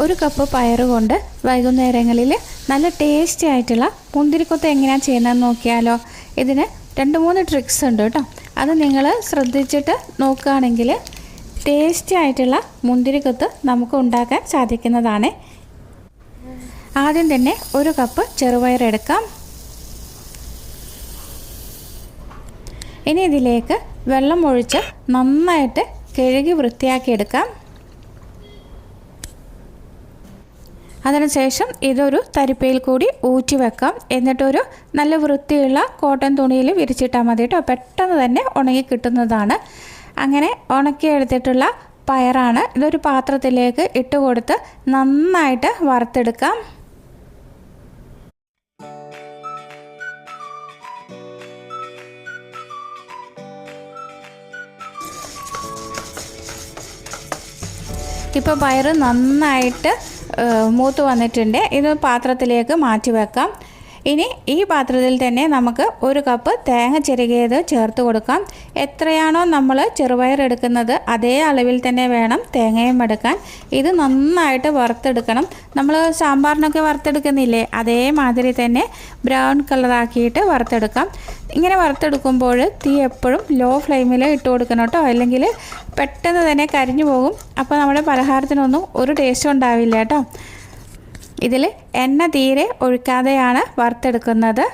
ഒരു കപ്പ് പയറ് കൊണ്ട് വൈകുന്നേരങ്ങളിൽ നല്ല ടേസ്റ്റി ആയിട്ടുള്ള മുന്തിരിക്കൊത്ത് എങ്ങനെയാണ് ചെയ്യുന്നതെന്ന് നോക്കിയാലോ. ഇതിന് 2-3 ട്രിക്സ് ഉണ്ട് കേട്ടോ. അത് നിങ്ങൾ ശ്രദ്ധിച്ചിട്ട് നോക്കുകയാണെങ്കിൽ ടേസ്റ്റി ആയിട്ടുള്ള മുന്തിരിക്കൊത്ത് നമുക്ക് ഉണ്ടാക്കാൻ സാധിക്കുന്നതാണ്. ആദ്യം തന്നെ ഒരു കപ്പ് ചെറുപയർ എടുക്കാം. ഇനി ഇതിലേക്ക് വെള്ളം ഒഴിച്ച് നന്നായിട്ട് കഴുകി വൃത്തിയാക്കിയെടുക്കാം. അതിനുശേഷം ഇതൊരു തരിപ്പയിൽ കൂടി ഊറ്റി വെക്കാം. എന്നിട്ടൊരു നല്ല വൃത്തിയുള്ള കോട്ടൺ തുണിയിൽ വിരിച്ചിട്ടാൽ മതി കേട്ടോ. പെട്ടെന്ന് തന്നെ ഉണങ്ങി കിട്ടുന്നതാണ്. അങ്ങനെ ഉണക്കിയെടുത്തിട്ടുള്ള പയറാണ്. ഇതൊരു പാത്രത്തിലേക്ക് ഇട്ട് കൊടുത്ത് നന്നായിട്ട് വറുത്തെടുക്കാം. ഇപ്പോൾ പയർ നന്നായിട്ട് മൂത്ത് വന്നിട്ടുണ്ട്. ഇത് പാത്രത്തിലേക്ക് മാറ്റി വെക്കാം. ഇനി ഈ പാത്രത്തിൽ തന്നെ നമുക്ക് ഒരു കപ്പ് തേങ്ങ ചിരകിയത് ചേർത്ത് കൊടുക്കാം. എത്രയാണോ നമ്മൾ ചെറുപയർ എടുക്കുന്നത് അതേ അളവിൽ തന്നെ വേണം തേങ്ങയും എടുക്കാൻ. ഇത് നന്നായിട്ട് വറുത്തെടുക്കണം. നമ്മൾ സാമ്പാറിനൊക്കെ വറുത്തെടുക്കുന്നില്ലേ, അതേമാതിരി തന്നെ ബ്രൗൺ കളറാക്കിയിട്ട് വറുത്തെടുക്കാം. ഇങ്ങനെ വറുത്തെടുക്കുമ്പോൾ തീ എപ്പോഴും ലോ ഫ്ലെയിമിൽ ഇട്ട് കൊടുക്കണം കേട്ടോ, അല്ലെങ്കിൽ പെട്ടെന്ന് തന്നെ കരിഞ്ഞു പോകും. അപ്പോൾ നമ്മുടെ പലഹാരത്തിനൊന്നും ഒരു ടേസ്റ്റും ഉണ്ടാവില്ല കേട്ടോ. ഇതിൽ എണ്ണ തീരെ ഒഴിക്കാതെയാണ് വറുത്തെടുക്കുന്നത്.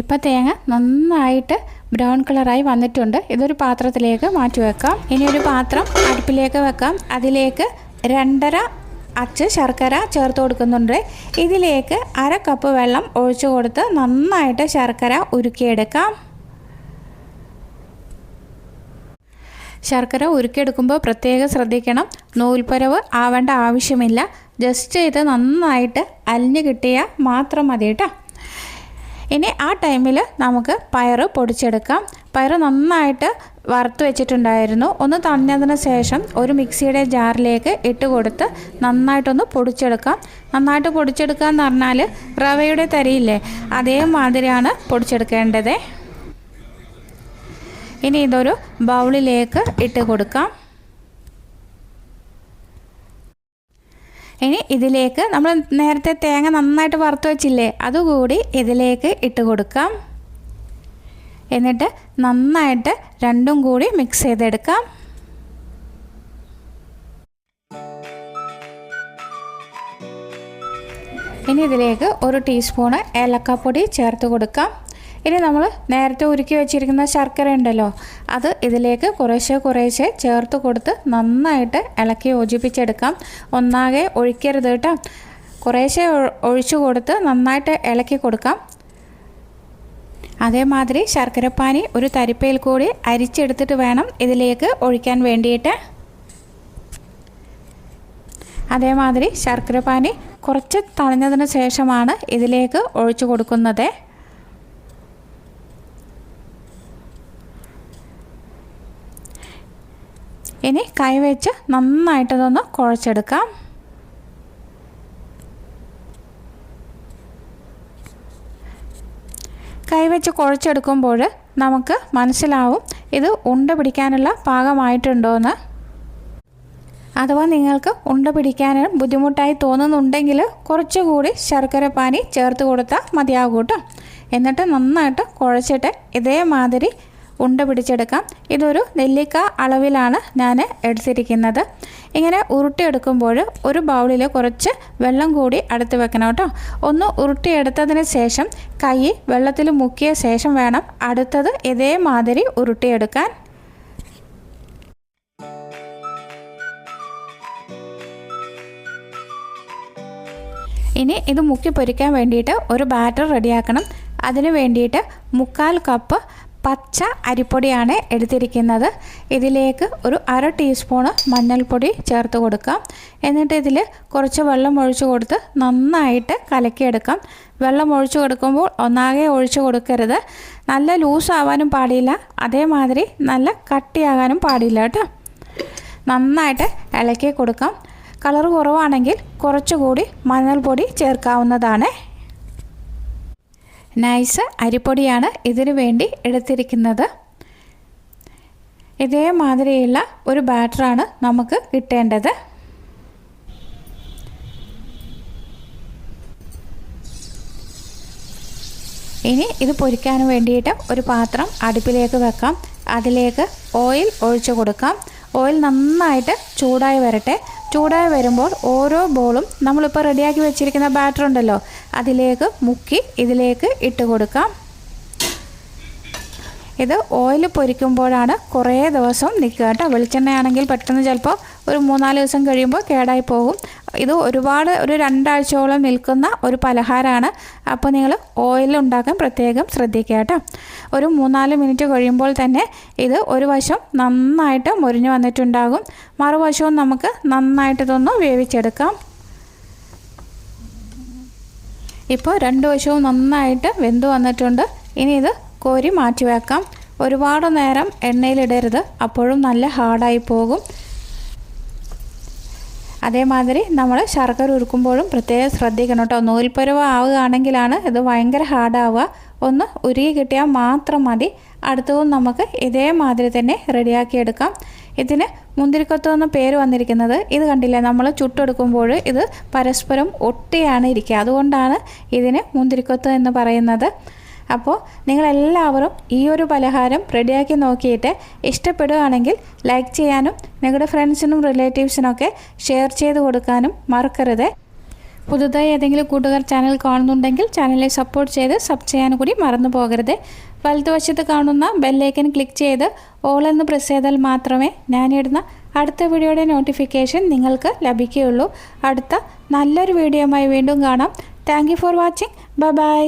ഇപ്പോൾ തേങ്ങ നന്നായിട്ട് ബ്രൗൺ കളറായി വന്നിട്ടുണ്ട്. ഇതൊരു പാത്രത്തിലേക്ക് മാറ്റി വെക്കാം. ഇനി ഒരു പാത്രം അടുപ്പിലേക്ക് വെക്കാം. അതിലേക്ക് 2.5 അച്ച് ശർക്കര ചേർത്ത് കൊടുക്കുന്നുണ്ട്. ഇതിലേക്ക് 1/2 കപ്പ് വെള്ളം ഒഴിച്ചു കൊടുത്ത് നന്നായിട്ട് ശർക്കര ഉരുക്കിയെടുക്കാം. ശർക്കര ഉരുക്കിയെടുക്കുമ്പോൾ പ്രത്യേകം ശ്രദ്ധിക്കണം. നൂൽപ്പരവ് ആവേണ്ട ആവശ്യമില്ല. ജസ്റ്റ് ഇത് നന്നായിട്ട് അലിഞ്ഞ് കിട്ടിയാൽ മാത്രം മതി കേട്ടോ. ഇനി ആ ടൈമിൽ നമുക്ക് പയർ പൊടിച്ചെടുക്കാം. പയർ നന്നായിട്ട് വറുത്ത് വെച്ചിട്ടുണ്ടായിരുന്നു. ഒന്ന് തണിഞ്ഞതിന് ശേഷം ഒരു മിക്സിയുടെ ജാറിലേക്ക് ഇട്ട് കൊടുത്ത് നന്നായിട്ടൊന്ന് പൊടിച്ചെടുക്കാം. നന്നായിട്ട് പൊടിച്ചെടുക്കുക എന്ന് പറഞ്ഞാൽ റവയുടെ തരിയില്ലേ, അതേമാതിരിയാണ് പൊടിച്ചെടുക്കേണ്ടത്. ഇനി ഇതൊരു ബൗളിലേക്ക് ഇട്ട് കൊടുക്കാം. ഇനി ഇതിലേക്ക് നമ്മൾ നേരത്തെ തേങ്ങ നന്നായിട്ട് വറുത്ത് വെച്ചില്ലേ, അതുകൂടി ഇതിലേക്ക് ഇട്ട് കൊടുക്കാം. എന്നിട്ട് നന്നായിട്ട് രണ്ടും കൂടി മിക്സ് ചെയ്തെടുക്കാം. ഇനി ഇതിലേക്ക് 1 ടീസ്പൂണ് ഏലക്കാപ്പൊടി ചേർത്ത് കൊടുക്കാം. ഇനി നമ്മൾ നേരത്തെ ഉരുക്കി വെച്ചിരിക്കുന്ന ശർക്കര ഉണ്ടല്ലോ, അത് ഇതിലേക്ക് കുറേശ്ശെ ചേർത്ത് കൊടുത്ത് നന്നായിട്ട് ഇളക്കി യോജിപ്പിച്ചെടുക്കാം. ഒന്നാകെ ഒഴിക്കരുത് കേട്ടോ. കുറേശ്ശെ ഒഴിച്ചു കൊടുത്ത് നന്നായിട്ട് ഇളക്കി കൊടുക്കാം. അതേമാതിരി ശർക്കരപ്പാനി ഒരു തരിപ്പയിൽ കൂടി അരിച്ചെടുത്തിട്ട് വേണം ഇതിലേക്ക് ഒഴിക്കാൻ വേണ്ടിയിട്ട്. അതേമാതിരി ശർക്കരപ്പാനി കുറച്ച് തണിഞ്ഞതിന് ശേഷമാണ് ഇതിലേക്ക് ഒഴിച്ചു കൊടുക്കുന്നത്. ഇനി കൈവച്ച് നന്നായിട്ടതൊന്ന് കുഴച്ചെടുക്കാം. കൈവച്ച് കുഴച്ചെടുക്കുമ്പോൾ നമുക്ക് മനസ്സിലാവും ഇത് ഉണ്ട പിടിക്കാനുള്ള പാകമായിട്ടുണ്ടോയെന്ന്. അഥവാ നിങ്ങൾക്ക് ഉണ്ട പിടിക്കാൻ ബുദ്ധിമുട്ടായി തോന്നുന്നുണ്ടെങ്കിൽ കുറച്ചുകൂടി ശർക്കരപ്പാനി ചേർത്ത് കൊടുത്താൽ മതിയാകും കേട്ടോ. എന്നിട്ട് നന്നായിട്ട് കുഴച്ചിട്ട് ഇതേമാതിരി ഉണ്ട പിടിച്ചെടുക്കാം. ഇതൊരു നെല്ലിക്ക അളവിലാണ് ഞാൻ എടുത്തിരിക്കുന്നത്. ഇങ്ങനെ ഉരുട്ടിയെടുക്കുമ്പോൾ ഒരു ബൗളിൽ കുറച്ച് വെള്ളം കൂടി അടുത്ത് വെക്കണം കേട്ടോ. ഒന്ന് ഉരുട്ടിയെടുത്തതിന് ശേഷം കൈ വെള്ളത്തിൽ മുക്കിയ ശേഷം വേണം അടുത്തത് ഇതേമാതിരി ഉരുട്ടിയെടുക്കാൻ. ഇനി ഇത് മുക്കി പൊരിക്കാൻ വേണ്ടിയിട്ട് ഒരു ബാറ്റർ റെഡിയാക്കണം. അതിന് വേണ്ടിയിട്ട് 1/4 കപ്പ് പച്ച അരിപ്പൊടിയാണ് എടുത്തിരിക്കുന്നത്. ഇതിലേക്ക് ഒരു 1/2 ടീസ്പൂണ് മഞ്ഞൾപ്പൊടി ചേർത്ത് കൊടുക്കാം. എന്നിട്ട് ഇതിൽ കുറച്ച് വെള്ളം ഒഴിച്ചു കൊടുത്ത് നന്നായിട്ട് കലക്കിയെടുക്കാം. വെള്ളം ഒഴിച്ചു കൊടുക്കുമ്പോൾ ഒന്നാകെ ഒഴിച്ചു കൊടുക്കരുത്. നല്ല ലൂസാവാനും പാടില്ല, അതേമാതിരി നല്ല കട്ടിയാകാനും പാടില്ല കേട്ടോ. നന്നായിട്ട് ഇളക്കി കൊടുക്കാം. കളർ കുറവാണെങ്കിൽ കുറച്ചുകൂടി മഞ്ഞൾപ്പൊടി ചേർക്കാവുന്നതാണ്. നൈസ് അരിപ്പൊടിയാണ് ഇതിനു വേണ്ടി എടുത്തിരിക്കുന്നത്. ഇതേമാതിരിയുള്ള ഒരു ബാറ്ററാണ് നമുക്ക് കിട്ടേണ്ടത്. ഇനി ഇത് പൊരിക്കാൻ വേണ്ടിയിട്ട് ഒരു പാത്രം അടുപ്പിലേക്ക് വെക്കാം. അതിലേക്ക് ഓയിൽ ഒഴിച്ചു കൊടുക്കാം. ഓയിൽ നന്നായിട്ട് ചൂടായി വരട്ടെ. ചൂടായി വരുമ്പോൾ ഓരോ ബോളും നമ്മളിപ്പോൾ റെഡിയാക്കി വെച്ചിരിക്കുന്ന ബാറ്റർ ഉണ്ടല്ലോ അതിലേക്ക് മുക്കി ഇതിലേക്ക് ഇട്ട് കൊടുക്കാം. ഇത് ഓയിൽ പൊരിക്കുമ്പോഴാണ് കുറേ ദിവസം നിൽക്കുക കേട്ടോ. വെളിച്ചെണ്ണയാണെങ്കിൽ പെട്ടെന്ന് ചിലപ്പോൾ ഒരു 3-4 ദിവസം കഴിയുമ്പോൾ കേടായി പോകും. ഇത് ഒരുപാട് ഒരു 2 ആഴ്ചയോളം നിൽക്കുന്ന ഒരു പലഹാരമാണ്. അപ്പോൾ നിങ്ങൾ ഓയിൽ ഉണ്ടാക്കാൻ പ്രത്യേകം ശ്രദ്ധിക്കുക കേട്ടോ. ഒരു 3-4 മിനിറ്റ് കഴിയുമ്പോൾ തന്നെ ഇത് ഒരു വശം നന്നായിട്ട് മുരിഞ്ഞു വന്നിട്ടുണ്ടാകും. മറുവശവും നമുക്ക് നന്നായിട്ട് ഇതൊന്ന് വേവിച്ചെടുക്കാം. ഇപ്പോൾ 2 വശവും നന്നായിട്ട് വെന്ത് വന്നിട്ടുണ്ട്. ഇനി ഇത് കോരി മാറ്റി വെക്കാം. ഒരുപാട് നേരം എണ്ണയിലിടരുത്, അപ്പോഴും നല്ല ഹാർഡായി പോകും. അതേമാതിരി നമ്മൾ ശർക്കര ഉരുക്കുമ്പോഴും പ്രത്യേകം ശ്രദ്ധിക്കണം കേട്ടോ. നൂൽപ്പരുവ ആവുകയാണെങ്കിലാണ് ഇത് ഭയങ്കര ഹാർഡാവുക. ഒന്ന് ഉരുകി കിട്ടിയാൽ മാത്രം മതി. അടുത്തതും നമുക്ക് ഇതേമാതിരി തന്നെ റെഡിയാക്കിയെടുക്കാം. ഇതിന് മുന്തിരിക്കൊത്ത് എന്ന പേര് വന്നിരിക്കുന്നത് ഇത് കണ്ടില്ലേ, നമ്മൾ ചുട്ടെടുക്കുമ്പോൾ ഇത് പരസ്പരം ഒട്ടിയാണ് ഇരിക്കുക. അതുകൊണ്ടാണ് ഇതിന് മുന്തിരിക്കൊത്ത് എന്ന് പറയുന്നത്. അപ്പോൾ നിങ്ങളെല്ലാവരും ഈ ഒരു പലഹാരം റെഡിയാക്കി നോക്കിയിട്ട് ഇഷ്ടപ്പെടുകയാണെങ്കിൽ ലൈക്ക് ചെയ്യാനും നിങ്ങളുടെ ഫ്രണ്ട്സിനും റിലേറ്റീവ്സിനൊക്കെ ഷെയർ ചെയ്ത് കൊടുക്കാനും മറക്കരുത്. പുതുതായി ഏതെങ്കിലും കൂട്ടുകാർ ചാനൽ കാണുന്നുണ്ടെങ്കിൽ ചാനലിനെ സപ്പോർട്ട് ചെയ്ത് സബ് ചെയ്യാനും കൂടി മറന്നു പോകരുത്. വലതുവശത്ത് കാണുന്ന ബെല്ലൈക്കൻ ക്ലിക്ക് ചെയ്ത് ഓൾ എന്ന് പ്രസ് ചെയ്താൽ മാത്രമേ ഞാനിടുന്ന അടുത്ത വീഡിയോയുടെ നോട്ടിഫിക്കേഷൻ നിങ്ങൾക്ക് ലഭിക്കുകയുള്ളൂ. അടുത്ത നല്ലൊരു വീഡിയോയുമായി വീണ്ടും കാണാം. Thank you for watching. By.